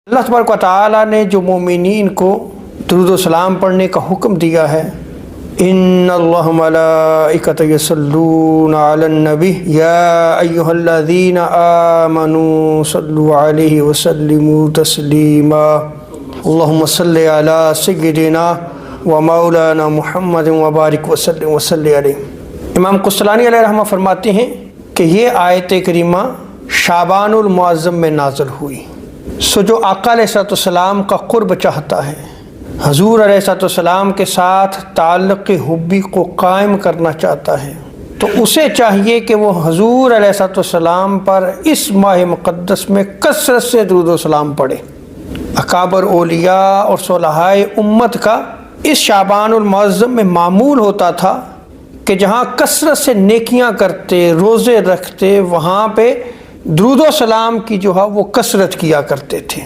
اللہ تبارک و تعالیٰ نے جو مومنین کو درود و سلام پڑھنے کا حکم دیا ہے، ان اللہ ملائکۃ یصلون علی النبی یا ایھا الذین آمنوا صلوا علیہ وسلموا تسلیما اللہم صلی علی سیدنا و مولانا محمد وبارک وسلم وصلی علیہ۔ امام قسطلانی علیہ رحمہ فرماتے ہیں کہ یہ آیت کریمہ شعبان المعظم میں نازل ہوئی۔ سو جو آقا علیہ السلام کا قرب چاہتا ہے، حضور علیہ السلام کے ساتھ تعلق حبی کو قائم کرنا چاہتا ہے، تو اسے چاہیے کہ وہ حضور علیہ السلام پر اس ماہ مقدس میں کثرت سے درود و سلام پڑھے۔ اکابر اولیاء اور صلحائے امت کا اس شعبان المعظم میں معمول ہوتا تھا کہ جہاں کثرت سے نیکیاں کرتے، روزے رکھتے، وہاں پہ درود و سلام کی جو ہے وہ کثرت کیا کرتے تھے۔